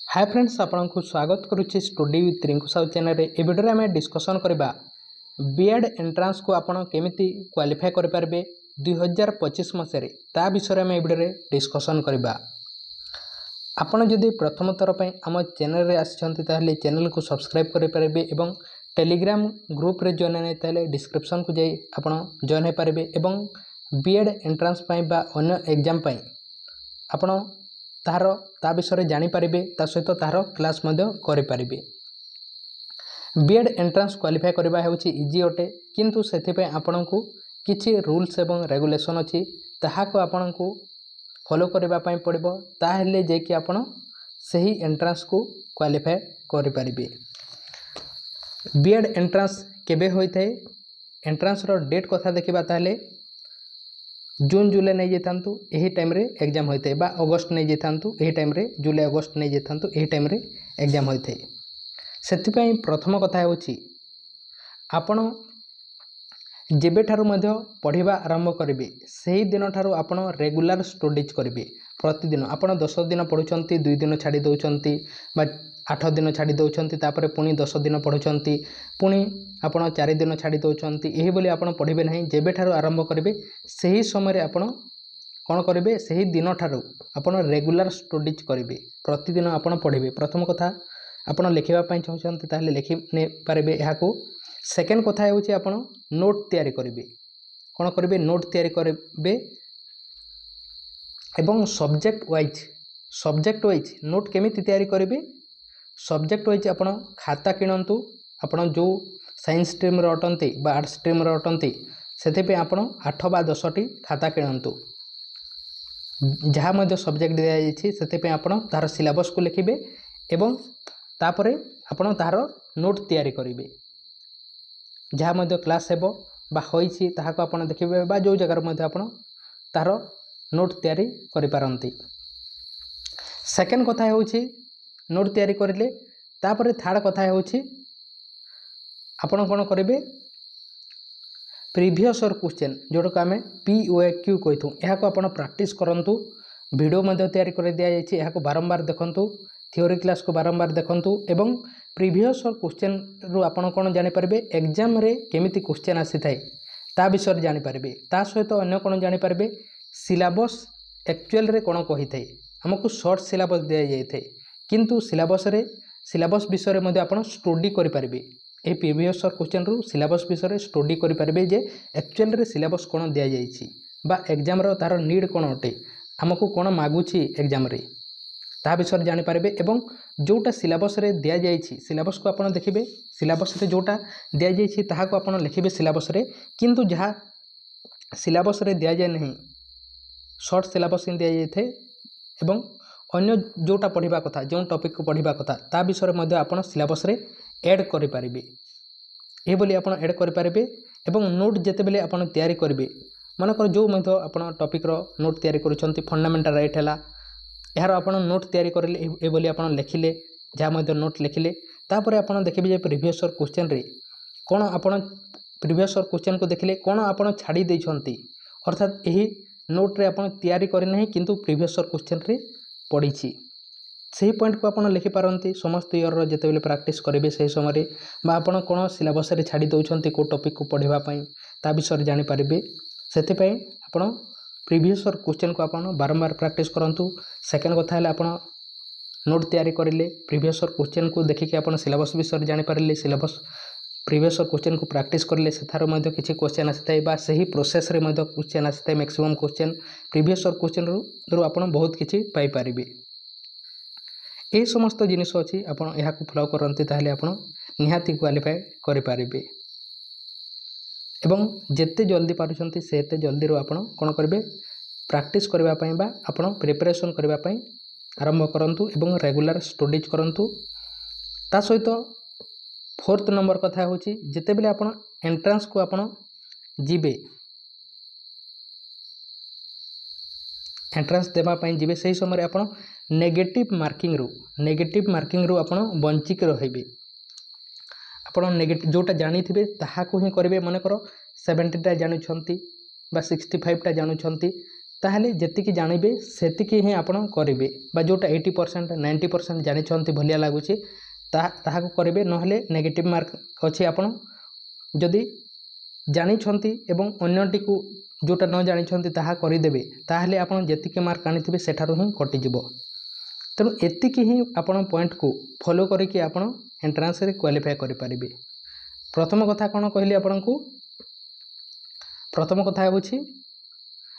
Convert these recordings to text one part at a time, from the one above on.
हाय friends आपको स्वागत करुच्ची study with Rinku Sahu channel ए वीडियो आम डिस्कसन करवा बीएड एंट्रांस को आपण केमिति क्वालिफाई करें 2025 मसीह ता विषय में वीडियो डिस्कसन करवा। आपण जदि प्रथम थर पर आम चैनल रे आसिछंती ताहले चैनल को सब्सक्राइब करें एवं टेलीग्राम ग्रुप रे जॉइन नहीं ताहले डिस्क्रिप्शन को जाई आपण जॉइन हो पारे एवं बीएड एंट्रांस पाई बा अन्य एग्जाम पाई आपण तार ता विषय जानीपारे ता सहित तार क्लास करें। बीएड एंट्रांस क्वालिफाई करवा होची इजी अटे किंतु सेथिपे आपण को किछि रूल्स एवं रेगुलेशन अछि ताहाको आपण को फॉलो करबा पई पड़िबो ताहेले जे कि आपण सही एंट्रांस को क्वालिफाई करि परिबे। बीएड एंट्रांस केबे होइथे एंट्रांस रो डेट कथा देखिबा ताहेले जून जुलाई नहीं जातु यही टाइम रे एग्जाम होते बा अगस्त नहीं जातु यही टाइम रे जुलाई अगस्त नहीं जातु यही टाइम रे एग्जाम होते। सेथिपई प्रथम कथा होची आपण जेबे ठारू मध्य पढ़िबा आरंभ करिवे सही दिन ठारू आपण रेगुलर स्टडीज करिवे। प्रतिदिन आपण 10 दिन पढुचंती 2 दिन छाड़ी दउचंती बा 8 दिन छाड़ी दउचंती तापरे पुनी 10 दिन पढुचंती पुनी आपण 4 दिन छाड़ी दउचंती एही बोली आपण पढ़िबे नहीं। जेबे ठारू आरंभ करिवे सही समय रे आपण कोन करिवे सही दिन ठारू आपण रेगुलर स्टडीज करिवे प्रतिदिन आपण पढ़िबे। प्रथम कथा आपण लिखिबा पई चाहउचंती ताहले लिखि ने पारिबे एहाको। सेकेंड कथा होची आपण नोट तैयारी करिवे कोन करिवे नोट तैयारी करिवे एवं सब्जेक्ट वाइज नोट केमिति तैयारी करिवे सब्जेक्ट वाइज आपण खाता किणंतु आपण जो साइंस स्ट्रीम रे अटंती बा आर्ट्स स्ट्रीम रे अटंती सेथे पे आपण 8 बा 10 टी खाता किणंतु जहाँ मध्य सब्जेक्ट दिया जायछि सेथे पे आपण तार सिलेबस को लिखिबे एवं तापरे आपण तार नोट तैयारी करिवे जहाँ मध्य क्लास हेबो बा होइछि ताहाको आपण देखिबे बा जो जगह मध्य आपण तार नोट तैयारी करि पारंती। सेकेंड कथा होछि नोट तैयारी करिले तापरे थर्ड कथा होछि आपण कोन करिवे प्रीवियस और क्वेश्चन जोडो को आमे POQ कहिथु एहाको आपण प्रैक्टिस करंतु वीडियो मध्य तैयारी कर दिया जायछि एहाको बारंबार देखंतु थ्योरी क्लास को बारंबार देखंतु एवं प्रीवियस और क्वेश्चन रु आपण कोन जानि परबे एग्जाम रे केमिति क्वेश्चन आसी थाए ता विषय जानि परबे ता सहित अन्य कोन जानि परबे सिलेबस एक्चुअल रे कोन कहि थाए हमकु शॉर्ट सिलेबस दिया जाय थाए किंतु सिलेबस विषय रे मध्ये आपण स्टडी करि परबे ए प्रीवियस और क्वेश्चन रु सिलेबस विषय रे स्टडी करि परबे जे एक्चुअल रे सिलेबस कोन दिया जायछि बा एग्जाम रो तार नीड कोन अटे हमकु कोन मागुछि एग्जाम रे ता विषय जानि पारे एवं जोटा सिलेबस रे दिया जायछि सिलेबस को आपण देखिबे सिलेबस रे जोटा दिया जायछि ताहा को आपण लिखिबे सिलेबस रे किंतु जहा सिलेबस रे दिया जाय नहीं शॉर्ट सिलेबस इन दिया जायथे एवं अन्य जोटा पढ़िबा कथा जो टॉपिक को पढ़िबा कथा ता विषय मध्ये आपण सिलेबस रे ऐड करि पारिबे ए बोली आपण ऐड करि पारिबे एवं नोट जेते बेले आपण तैयारी करिवे मानकर जो मध्ये आपण टॉपिक रो नोट तैयारी करूछंती फंडामेंटल राइट हैला यार आपण नोट तैयारी करले ए बोली आपण लिखिले जहाँ मध्य नोट लिखिले तापर आपण देखिबे जे प्रीवियस और क्वेश्चन रे कोन आपण प्रीवियस और क्वेश्चन को देखिले कोन आपण छाड़ी दैछंती अर्थात एही नोट रे आपण तैयारी करि नहीं किंतु प्रीवियस और क्वेश्चन रे पढ़िछि सही पॉइंट को आपण लिखि पारंती समस्त ईयर रो जेते बेले प्रैक्टिस करिवे सही समय रे बा आपण कोन सिलेबस रे छाड़ी दउछंती को टॉपिक को पढ़िबा पई ता विषय जानि पारिबे सेते पई आपण प्रीवियस और क्वेश्चन को आपण बारंबार प्रैक्टिस करंतु। सेकेंड कथा है आपण नोट तैयारी करिले प्रीवियस और क्वेश्चन को देखिके आपण सिलेबस विषय जानि पारिले सिलेबस प्रीवियस और क्वेश्चन को प्रैक्टिस करले सेथारो मध्ये किछि क्वेश्चन आसीथाय बा सही प्रोसेस रे मध्ये क्वेश्चन आसीथाय मैक्सिमम क्वेश्चन प्रीवियस और क्वेश्चन रु आपण बहुत किछि पाई पारिबे ए समस्त जिनिस अछि आपण एहा को फॉलो करंती ताहले आपण निहाती क्वालिफाई करि पारिबे एवं जेते जल्दी पारुछंती सेते जल्दी रो आपण कोन करबे प्रैक्टिस करबा पई बा आपण प्रिपरेशन करबा पई आरंभ करंतु एवं रेगुलर स्टडीज करंतु। ता सहित फोर्थ नंबर कथा होची जेते बेले आपण एंट्रेंस को आपण जिबे एंट्रेंस देबा पई जिबे सही समय आपण नेगेटिव मार्किंग रू आपण बंचिक रहिबे आपण नेगेटिव जोटा जानी थिबे ताहा को ही करबे मन करो 70 टा जानुछंती बा 65 टा जानुछंती ताहले जेतिकी जानिबे सेतिकी ही आपण करिवे बा जोटा 80% 90% जानिछंती भलिया लागुची ताहाको करिवे नहले नेगेटिव मार्क अछि। आपण जदि जानिछंती एवं अन्यटिकु जोटा न जानिछंती ताहा करिदेबे ताहले आपण जेतिकी मार्क आनिथिबे सेठारु ही कटि जिवो। तेणु एतिकी ही आपण पॉइंट को फॉलो करिकि आपण एंट्रांस रे क्वालिफाई करि परिबे। प्रथम कथा कोन कहली आपनकु प्रथम कथा होछि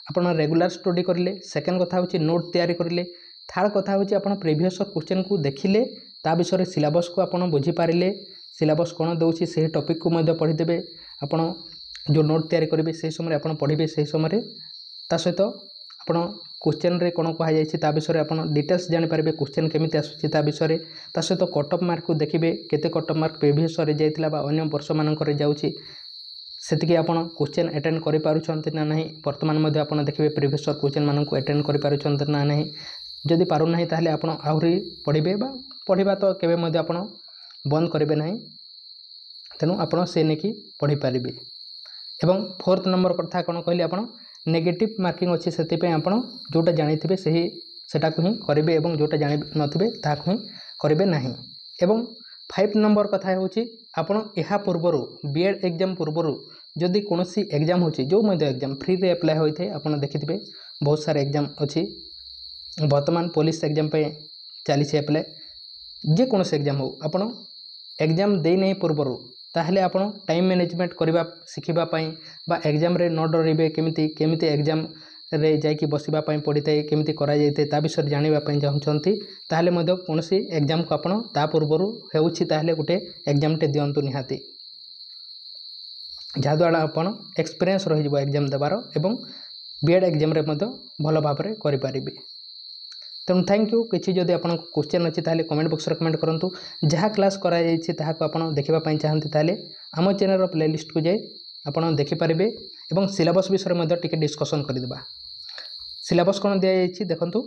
आपण रेगुलर स्टडी करले, सेकंड कथा होछि नोट तैयारी करले, थर्ड कथा होछि आपण प्रीवियस क्वेश्चन को देखिले ता विषय सिलेबस को आपण बुझी पारिले, सिलेबस कोन दउछि से टॉपिक को मध्य पढ़ी देबे। आपण जो नोट तैयारी करिवे से समय आपण पढ़िबे, से समय ता सहित आपण क्वेश्चन रे कोन कहा जायछि ता विषय आपण डिटेल्स जानि पारिबे, क्वेश्चन केमिति आसुछि ता विषय ता सहित कट ऑफ मार्क को देखिबे, केते कट ऑफ मार्क प्रीवियस रे जाइतिला बा अन्य वर्ष मानक रे जाउछि सेतिकी आपण क्वेश्चन अटेंड करि पारुछन्ते ना नाही। वर्तमान मध्ये आपण देखिबे प्रीवियस क्वेश्चन मानक को अटेंड करि पारुछन्ते ना नाही। जदि पारु नाही ताहले आपण आहुरी पढ़िबे बा पढ़िबा तो केबे मध्ये आपण बंद करिबे नाही। तेनु आपण से नेकी पढ़ी पारिबे। एवं फोर्थ नंबर कथा कोन कहली आपण नेगेटिव मार्किंग अछि सेति पे आपण जोटा जानिथिबे सेही सेटा को ही करिबे एवं जोटा जानि नथिबे ताको ही करिबे नाही। एवं 5 नंबर कथा होछि आपण एहा पूर्वरु बीएड एग्जाम पूर्वरु जदि कोनोसी एग्जाम होछि जो मध्ये एग्जाम फ्री रे अप्लाई होइथे आपण देखिथिबे बहुत सारे एग्जाम अछि। वर्तमान पुलिस एग्जाम पे चली छे अप्लाई, जे कोनोसी एग्जाम हो आपण एग्जाम दे नै पूर्वरु ताहले आपण टाइम मैनेजमेंट करबा सिखिबा पई बा एग्जाम रे न डरिबे केमिति केमिति एग्जाम रे जाइकी बसिबा पई पड़िଥାଏ केमिति करा जाइते ता विषय जानिबा पई चाहउछंती ताहले मध्ये कोनोसी एग्जाम को आपण ता पूर्वरु हेउछि ताहले गुटे एग्जाम टे दियंतु निहाती, जा द्वारा आपण एक्सपीरियंस रहि जबो एग्जाम देबार एवं बीएड एग्जाम रे मध्ये भलो भाबरे करि पारिबे। तेणु थैंक यू। किछि जदि आपण क्वेश्चन अछि ताहले कमेंट बॉक्स रे कमेंट करंतु। जहा क्लास करा जायछि ताहा को आपण देखिबा पई चाहंती ताहले हम चैनल रो प्लेलिस्ट को जाय आपण देखि पारिबे एवं सिलेबस विषय मध्ये टिके डिस्कशन करि देबा। सिलेबस कोन दिया जायछि देखंतु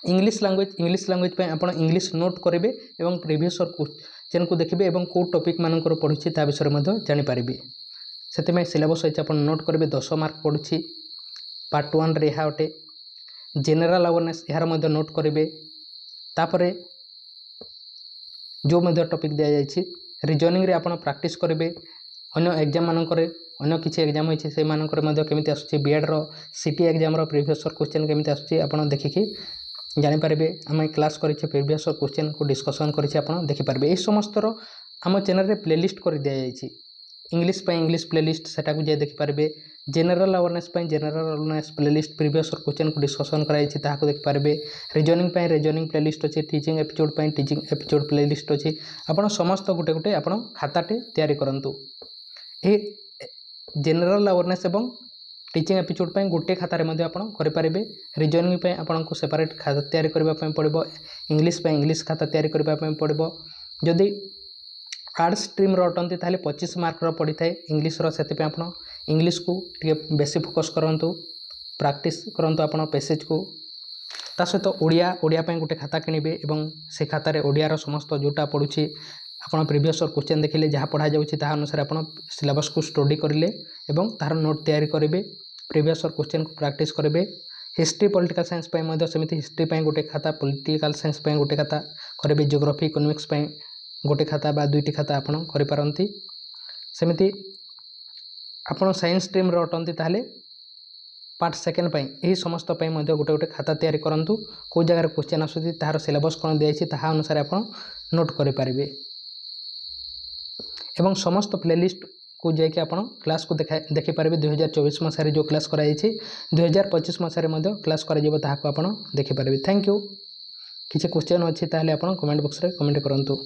इंग्लिश लैंग्वेज पे आपण इंग्लिश नोट करिवे एवं प्रीवियस क्वेश्चन को देखिबे एवं को टॉपिक मानकर पढुछि ता विषय मध्ये जानि पारिबे। सेते सिलेबस अछि आपण नोट करिवे 10 मार्क पढुछि। पार्ट 1 रे हा ओटे जनरल अवेयरनेस यार मध्ये नोट करिवे। तापरे जो मध्ये टॉपिक दिया जायछि रीजनिंग रे आपण प्रैक्टिस करिवे। अन्य एग्जाम मानकर अन्य किछि एग्जाम होइछि से मानकर मध्ये केमिति आसुछि बीएड रो सिटी एग्जाम रो प्रीवियस क्वेश्चन केमिति आसुछि आपण देखिकि जानि पारिबे। हम क्लास करिछि प्रीवियस क्वेश्चन को डिस्कशन करिछि आपण देखि पारिबे। ए समस्त रो हम चैनल रे प्लेलिस्ट कर दिया जायछि। इंग्लिश पे इंग्लिश प्लेलिस्ट सेटा को जे देखि पारिबे। जनरल अवेयरनेस पे general awareness playlist previous question को डिस्कशन कराई छि ताहा को देखि पारिबे। रीजनिंग पे रीजनिंग प्लेलिस्ट अछि, टीचिंग एपिसोड पे टीचिंग एपिसोड प्लेलिस्ट अछि। आपण समस्त गुटे गुटे आपण खाताटे तयारी करंतु। ए जनरल अवेयरनेस एवं टीचिंग एपिसोड पे गोटे खाता रे मध्ये आपण करि पारिबे। रीजनिंग पे आपण को सेपरेट खाता तयारी करबा पे पड़िबो। इंग्लिश पे इंग्लिश खाता तयारी करबा पे पड़िबो। जदि आर्ट्स स्ट्रीम रो अटंती ताले 25 मार्क रो पड़ी थाए इंग्लिश रो सेति पे आपण इंग्लिश को टिके बेसी फोकस करंतु, प्रैक्टिस करंतु आपण पैसेज को। ता सहित ओडिया पे गोटे खाता किनिबे एवं से खाता रे ओडिया रो समस्त जोटा पडुछि आपण प्रीवियस क्वेश्चन देखिले जहाँ पढ़ा जाउछि ताहा अनुसार आपण सिलेबस को स्टडी करिले एवं तार नोट तयारी करिवे। प्रीवियस क्वेश्चन को प्रैक्टिस करिवे। हिस्ट्री पॉलिटिकल साइंस पे मध्ये समिति हिस्ट्री पे गोटे खाता, पॉलिटिकल साइंस पे गोटे खाता करिवे, ज्योग्राफी इकोनॉमिक्स पे गोटे खाता बा दुईटी खाता आपण करि पारंती। समिति आपण साइंस स्ट्रीम रो अटंती ताहले पार्ट सेकेंड पे एही समस्त पे मध्ये गोटे गोटे खाता तयारी करंतु। को जगह क्वेश्चन आसुछि तार सिलेबस कोन दियाछि ताहा अनुसार आपण नोट करि पारिबे। एवं समस्त प्लेलिस्ट को जाकि आपण क्लास को देखि पारिबे। 2024 मसारे जो क्लास करा जायछि 2025 मसारे मध्ये क्लास करा जेबो ताहा को आपण देखि पारिबे। Thank you. किछि क्वेश्चन अछि ताहले आपण कमेंट बॉक्स रे कमेंट करंतु।